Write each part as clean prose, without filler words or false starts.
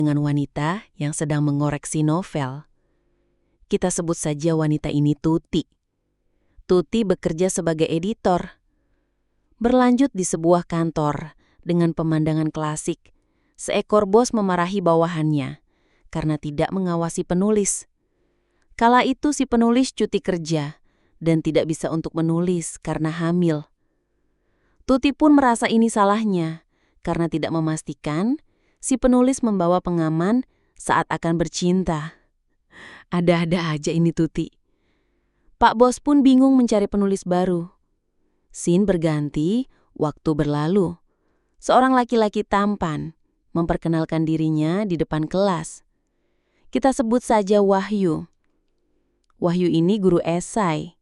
dengan wanita yang sedang mengoreksi novel. Kita sebut saja wanita ini Tuti. Tuti bekerja sebagai editor. Berlanjut di sebuah kantor dengan pemandangan klasik. Seekor bos memarahi bawahannya karena tidak mengawasi penulis. Kala itu si penulis cuti kerja dan tidak bisa untuk menulis karena hamil. Tuti pun merasa ini salahnya karena tidak memastikan si penulis membawa pengaman saat akan bercinta. Ada-ada aja ini Tuti. Pak Bos pun bingung mencari penulis baru. Scene berganti, waktu berlalu. Seorang laki-laki tampan memperkenalkan dirinya di depan kelas. Kita sebut saja Wahyu. Wahyu ini guru esai.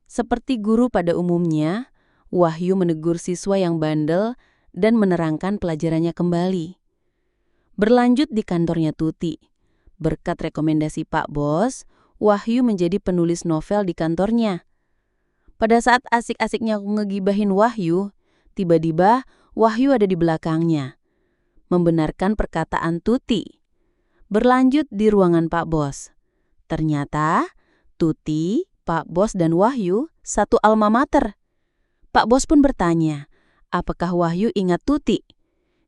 Seperti guru pada umumnya, Wahyu menegur siswa yang bandel dan menerangkan pelajarannya kembali. Berlanjut di kantornya Tuti. Berkat rekomendasi Pak Bos, Wahyu menjadi penulis novel di kantornya. Pada saat asik-asiknya aku ngegibahin Wahyu, tiba-tiba Wahyu ada di belakangnya, membenarkan perkataan Tuti. Berlanjut di ruangan Pak Bos. Ternyata Tuti, Pak Bos, dan Wahyu satu alma mater. Pak Bos pun bertanya, apakah Wahyu ingat Tuti?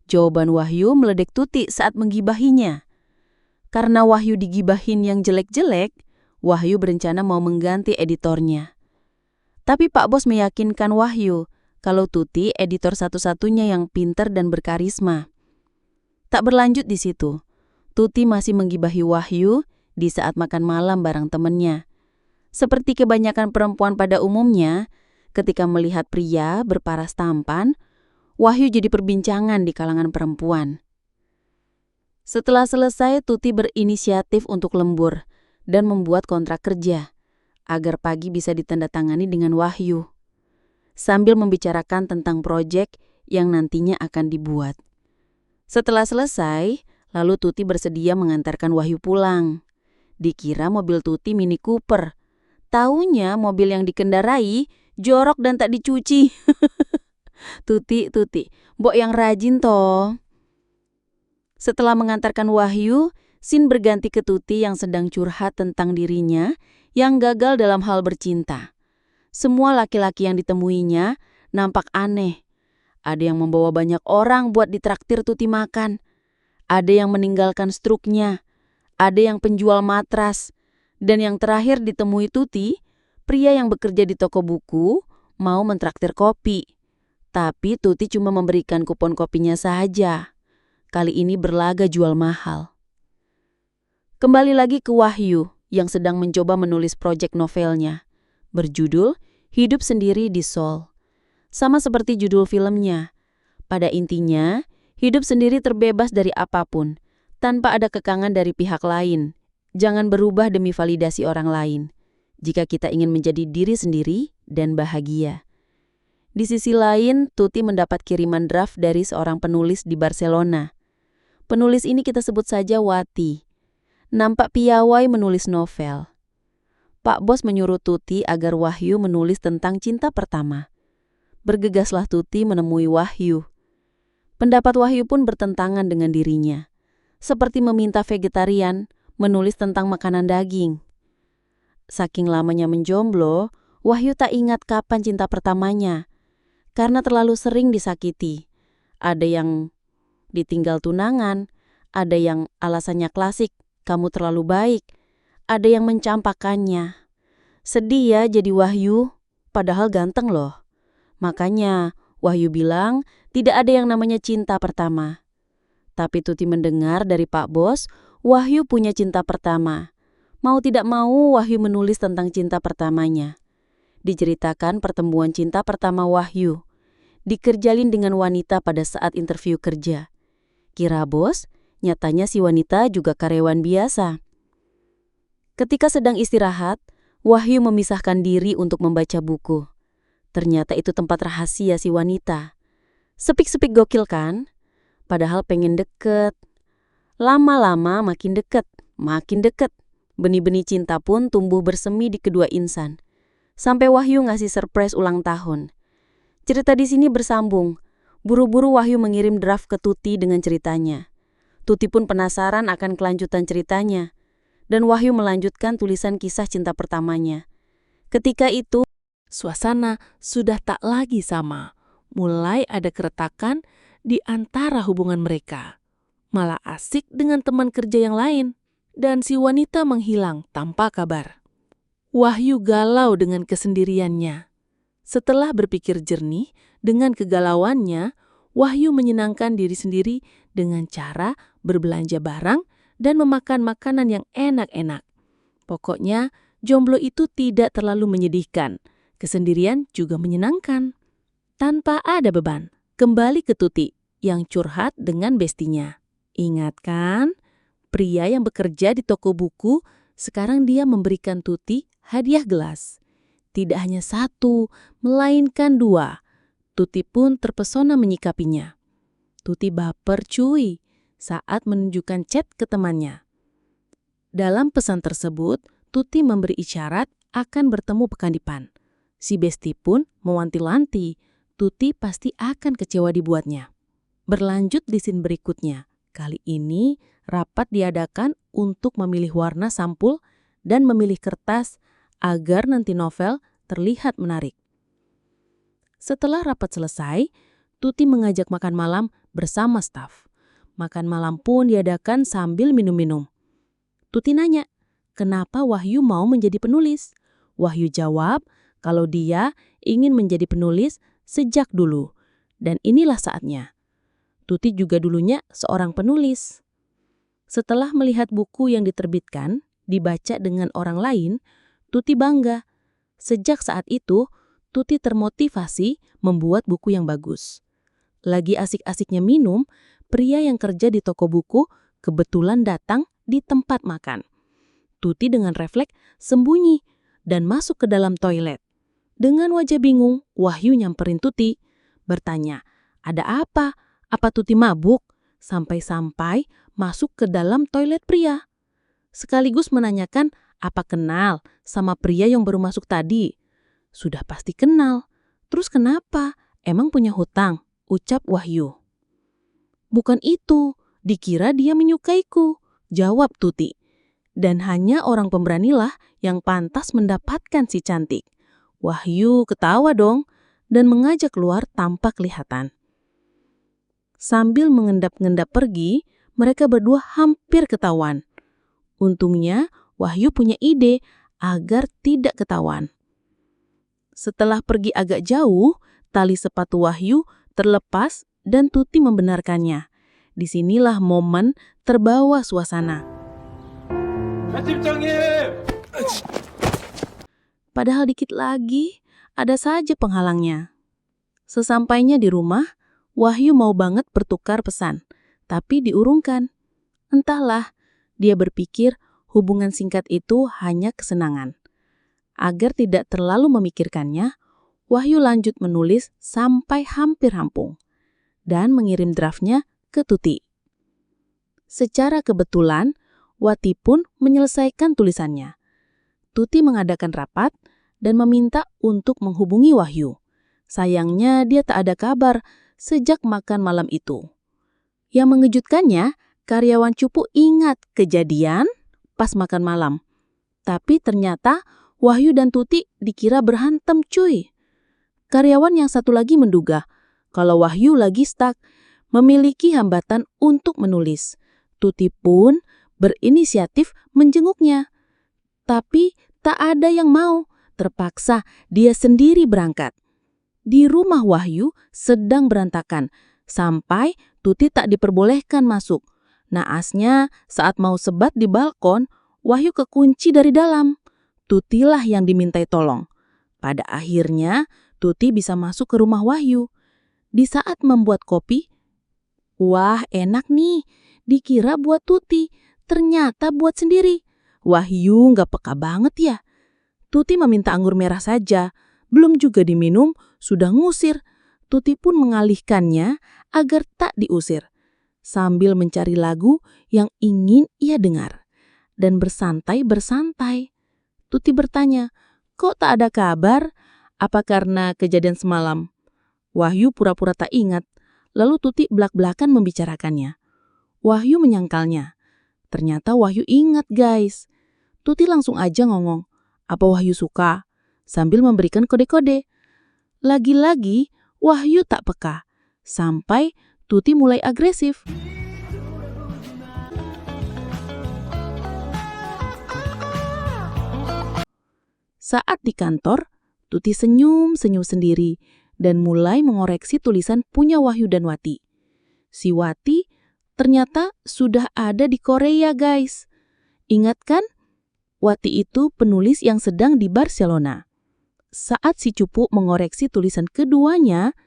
Jawaban Wahyu meledek Tuti saat menggibahinya. Karena Wahyu digibahin yang jelek-jelek, Wahyu berencana mau mengganti editornya. Tapi Pak Bos meyakinkan Wahyu kalau Tuti editor satu-satunya yang pintar dan berkarisma. Tak berlanjut di situ. Tuti masih menggibahi Wahyu di saat makan malam bareng temannya. Seperti kebanyakan perempuan pada umumnya, ketika melihat pria berparas tampan, Wahyu jadi perbincangan di kalangan perempuan. Setelah selesai, Tuti berinisiatif untuk lembur dan membuat kontrak kerja agar pagi bisa ditandatangani dengan Wahyu, sambil membicarakan tentang proyek yang nantinya akan dibuat. Setelah selesai, lalu Tuti bersedia mengantarkan Wahyu pulang. Dikira mobil Tuti Mini Cooper. Taunya mobil yang dikendarai jorok dan tak dicuci. Tuti, mbok yang rajin toh. Setelah mengantarkan Wahyu, scene berganti ke Tuti yang sedang curhat tentang dirinya yang gagal dalam hal bercinta. Semua laki-laki yang ditemuinya nampak aneh. Ada yang membawa banyak orang buat ditraktir Tuti makan. Ada yang meninggalkan struknya. Ada yang penjual matras. Dan yang terakhir ditemui Tuti, pria yang bekerja di toko buku, mau mentraktir kopi. Tapi Tuti cuma memberikan kupon kopinya saja. Kali ini berlaga jual mahal. Kembali lagi ke Wahyu yang sedang mencoba menulis proyek novelnya. Berjudul Hidup Sendiri di Seoul. Sama seperti judul filmnya. Pada intinya, hidup sendiri terbebas dari apapun, tanpa ada kekangan dari pihak lain. Jangan berubah demi validasi orang lain, jika kita ingin menjadi diri sendiri dan bahagia. Di sisi lain, Tuti mendapat kiriman draft dari seorang penulis di Barcelona. Penulis ini kita sebut saja Wati. Nampak piawai menulis novel. Pak Bos menyuruh Tuti agar Wahyu menulis tentang cinta pertama. Bergegaslah Tuti menemui Wahyu. Pendapat Wahyu pun bertentangan dengan dirinya. Seperti meminta vegetarian menulis tentang makanan daging. Saking lamanya menjomblo, Wahyu tak ingat kapan cinta pertamanya. Karena terlalu sering disakiti. Ada yang ditinggal tunangan, ada yang alasannya klasik, kamu terlalu baik, ada yang mencampakkannya. Sedih ya jadi Wahyu, padahal ganteng loh. Makanya Wahyu bilang tidak ada yang namanya cinta pertama. Tapi Tuti mendengar dari Pak Bos, Wahyu punya cinta pertama. Mau tidak mau Wahyu menulis tentang cinta pertamanya. Diceritakan pertemuan cinta pertama Wahyu. Dikerjalin dengan wanita pada saat interview kerja. Kira bos, nyatanya si wanita juga karyawan biasa. Ketika sedang istirahat, Wahyu memisahkan diri untuk membaca buku. Ternyata itu tempat rahasia si wanita. Sepik-sepik gokil kan? Padahal pengen deket. Lama-lama makin deket. Benih-benih cinta pun tumbuh bersemi di kedua insan. Sampai Wahyu ngasih surprise ulang tahun. Cerita di sini bersambung. Buru-buru Wahyu mengirim draft ke Tuti dengan ceritanya. Tuti pun penasaran akan kelanjutan ceritanya, dan Wahyu melanjutkan tulisan kisah cinta pertamanya. Ketika itu, Suasana sudah tak lagi sama. Mulai ada keretakan di antara hubungan mereka. Malah asik dengan teman kerja yang lain. Dan si wanita menghilang tanpa kabar. Wahyu galau dengan kesendiriannya. Setelah berpikir jernih dengan kegalauannya, Wahyu menyenangkan diri sendiri dengan cara berbelanja barang dan memakan makanan yang enak-enak. Pokoknya, jomblo itu tidak terlalu menyedihkan. Kesendirian juga menyenangkan. Tanpa ada beban, kembali ke Tuti yang curhat dengan bestinya. Ingat kan? Pria yang bekerja di toko buku, sekarang dia memberikan Tuti hadiah gelas. Tidak hanya satu, melainkan dua. Tuti pun terpesona menyikapinya. Tuti baper cuy saat menunjukkan chat ke temannya. Dalam pesan tersebut, Tuti memberi isyarat akan bertemu pekan depan. Si besti pun mewanti-wanti, Tuti pasti akan kecewa dibuatnya. Berlanjut di scene berikutnya. Kali ini, rapat diadakan untuk memilih warna sampul dan memilih kertas agar nanti novel terlihat menarik. Setelah rapat selesai, Tuti mengajak makan malam bersama staf. Makan malam pun diadakan sambil minum-minum. Tuti nanya, kenapa Wahyu mau menjadi penulis? Wahyu jawab, kalau dia ingin menjadi penulis sejak dulu. Dan inilah saatnya. Tuti juga dulunya seorang penulis. Setelah melihat buku yang diterbitkan, dibaca dengan orang lain, Tuti bangga. Sejak saat itu, Tuti termotivasi membuat buku yang bagus. Lagi asik-asiknya minum, pria yang kerja di toko buku kebetulan datang di tempat makan. Tuti dengan refleks sembunyi dan masuk ke dalam toilet. Dengan wajah bingung, Wahyu nyamperin Tuti, bertanya, ada apa? Apa Tuti mabuk? Sampai-sampai masuk ke dalam toilet pria. Sekaligus menanyakan, apa kenal sama pria yang baru masuk tadi? Sudah pasti kenal. Terus kenapa? Emang punya hutang? Ucap Wahyu. Bukan itu, dikira dia menyukaiku, jawab Tuti. Dan hanya orang pemberanilah yang pantas mendapatkan si cantik. Wahyu ketawa dong dan mengajak keluar tanpa kelihatan. Sambil mengendap-endap pergi, mereka berdua hampir ketahuan. Untungnya, Wahyu punya ide agar tidak ketahuan. Setelah pergi agak jauh, tali sepatu Wahyu terlepas dan Tuti membenarkannya. Disinilah momen terbawa suasana. Padahal dikit lagi, ada saja penghalangnya. Sesampainya di rumah, Wahyu mau banget bertukar pesan, tapi diurungkan. Entahlah, dia berpikir hubungan singkat itu hanya kesenangan. Agar tidak terlalu memikirkannya, Wahyu lanjut menulis sampai hampir rampung dan mengirim draftnya ke Tuti. Secara kebetulan, Wati pun menyelesaikan tulisannya. Tuti mengadakan rapat dan meminta untuk menghubungi Wahyu. Sayangnya dia tak ada kabar sejak makan malam itu. Yang mengejutkannya, karyawan cupu ingat kejadian pas makan malam. Tapi ternyata Wahyu dan Tuti dikira berhantam cuy. Karyawan yang satu lagi menduga kalau Wahyu lagi stuck, memiliki hambatan untuk menulis. Tuti pun berinisiatif menjenguknya. Tapi tak ada yang mau, terpaksa dia sendiri berangkat. Di rumah Wahyu sedang berantakan, sampai Tuti tak diperbolehkan masuk. Naasnya saat mau sebat di balkon, Wahyu kekunci dari dalam. Tutilah yang dimintai tolong. Pada akhirnya, Tuti bisa masuk ke rumah Wahyu. Di saat membuat kopi, wah enak nih, dikira buat Tuti, ternyata buat sendiri. Wahyu nggak peka banget ya. Tuti meminta anggur merah saja, belum juga diminum, sudah ngusir. Tuti pun mengalihkannya agar tak diusir, sambil mencari lagu yang ingin ia dengar. Dan bersantai-bersantai. Tuti bertanya, kok tak ada kabar? Apa karena kejadian semalam? Wahyu pura-pura tak ingat, lalu Tuti belak-belakan membicarakannya. Wahyu menyangkalnya. Ternyata Wahyu ingat guys. Tuti langsung aja ngomong, "Apa Wahyu suka?" sambil memberikan kode-kode. Lagi-lagi Wahyu tak peka, sampai Tuti mulai agresif. Saat di kantor, Tuti senyum-senyum sendiri dan mulai mengoreksi tulisan punya Wahyu dan Wati. Si Wati ternyata sudah ada di Korea guys. Ingat kan? Wati itu penulis yang sedang di Barcelona. Saat si Cupu mengoreksi tulisan keduanya,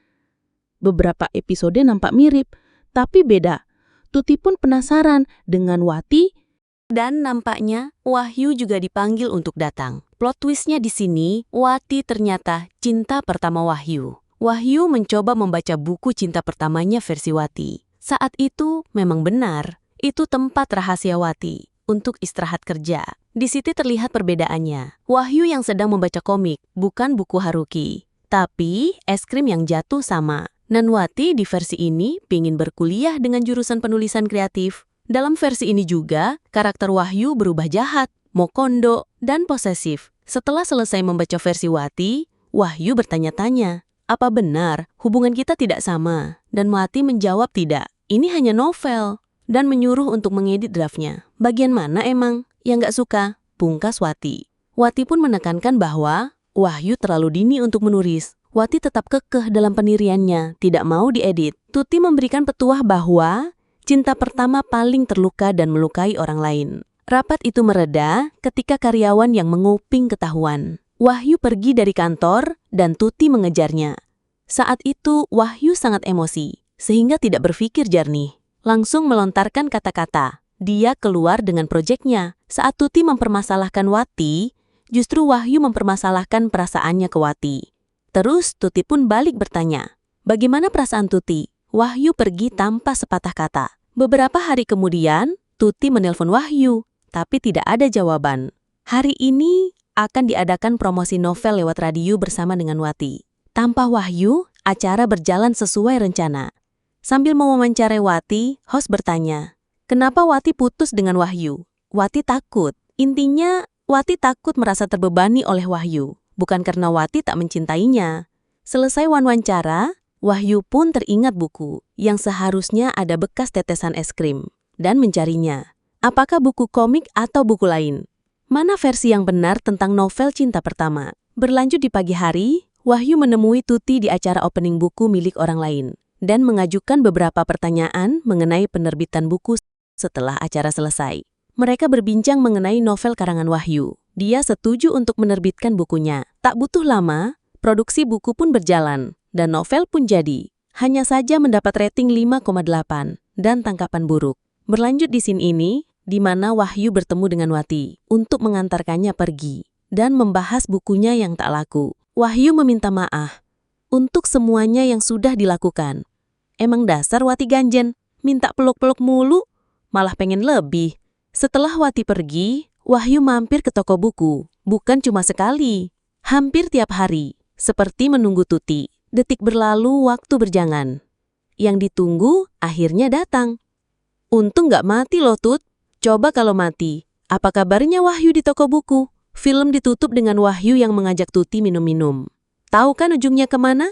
beberapa episode nampak mirip, tapi beda. Tuti pun penasaran dengan Wati. Dan nampaknya Wahyu juga dipanggil untuk datang. Plot twistnya di sini, Wati ternyata cinta pertama Wahyu. Wahyu mencoba membaca buku cinta pertamanya versi Wati. Saat itu memang benar, itu tempat rahasia Wati untuk istirahat kerja. Di situ terlihat perbedaannya. Wahyu yang sedang membaca komik, bukan buku Haruki. Tapi es krim yang jatuh sama. Dan Wati di versi ini pingin berkuliah dengan jurusan penulisan kreatif. Dalam versi ini juga, karakter Wahyu berubah jahat, mokondo, dan posesif. Setelah selesai membaca versi Wati, Wahyu bertanya-tanya, apa benar hubungan kita tidak sama? Dan Wati menjawab tidak, ini hanya novel. Dan menyuruh untuk mengedit draftnya. Bagian mana emang yang gak suka? Pungkas Wati. Wati pun menekankan bahwa Wahyu terlalu dini untuk menulis. Wati tetap kekeh dalam pendiriannya, tidak mau diedit. Tuti memberikan petuah bahwa cinta pertama paling terluka dan melukai orang lain. Rapat itu mereda ketika karyawan yang menguping ketahuan. Wahyu pergi dari kantor dan Tuti mengejarnya. Saat itu Wahyu sangat emosi, sehingga tidak berpikir jernih. Langsung melontarkan kata-kata. Dia keluar dengan proyeknya. Saat Tuti mempermasalahkan Wati, justru Wahyu mempermasalahkan perasaannya ke Wati. Terus Tuti pun balik bertanya, bagaimana perasaan Tuti? Wahyu pergi tanpa sepatah kata. Beberapa hari kemudian, Tuti menelpon Wahyu, tapi tidak ada jawaban. Hari ini akan diadakan promosi novel lewat radio bersama dengan Wati. Tanpa Wahyu, acara berjalan sesuai rencana. Sambil mewawancarai Wati, host bertanya, kenapa Wati putus dengan Wahyu? Wati takut. Intinya, Wati takut merasa terbebani oleh Wahyu, bukan karena Wati tak mencintainya. Selesai wawancara, Wahyu pun teringat buku yang seharusnya ada bekas tetesan es krim dan mencarinya. Apakah buku komik atau buku lain? Mana versi yang benar tentang novel cinta pertama? Berlanjut di pagi hari, Wahyu menemui Tuti di acara opening buku milik orang lain dan mengajukan beberapa pertanyaan mengenai penerbitan buku setelah acara selesai. Mereka berbincang mengenai novel karangan Wahyu. Dia setuju untuk menerbitkan bukunya. Tak butuh lama, produksi buku pun berjalan, dan novel pun jadi. Hanya saja mendapat rating 5,8 dan tangkapan buruk. Berlanjut di scene ini, di mana Wahyu bertemu dengan Wati untuk mengantarkannya pergi dan membahas bukunya yang tak laku. Wahyu meminta maaf untuk semuanya yang sudah dilakukan. Emang dasar Wati ganjen, minta peluk-peluk mulu, malah pengen lebih. Setelah Wati pergi, Wahyu mampir ke toko buku, bukan cuma sekali, hampir tiap hari, seperti menunggu Tuti. Detik berlalu, waktu berjalan. Yang ditunggu akhirnya datang. Untung gak mati loh Tut. Coba kalau mati, apa kabarnya Wahyu di toko buku? Film ditutup dengan Wahyu yang mengajak Tuti minum-minum. Tahu kan ujungnya kemana?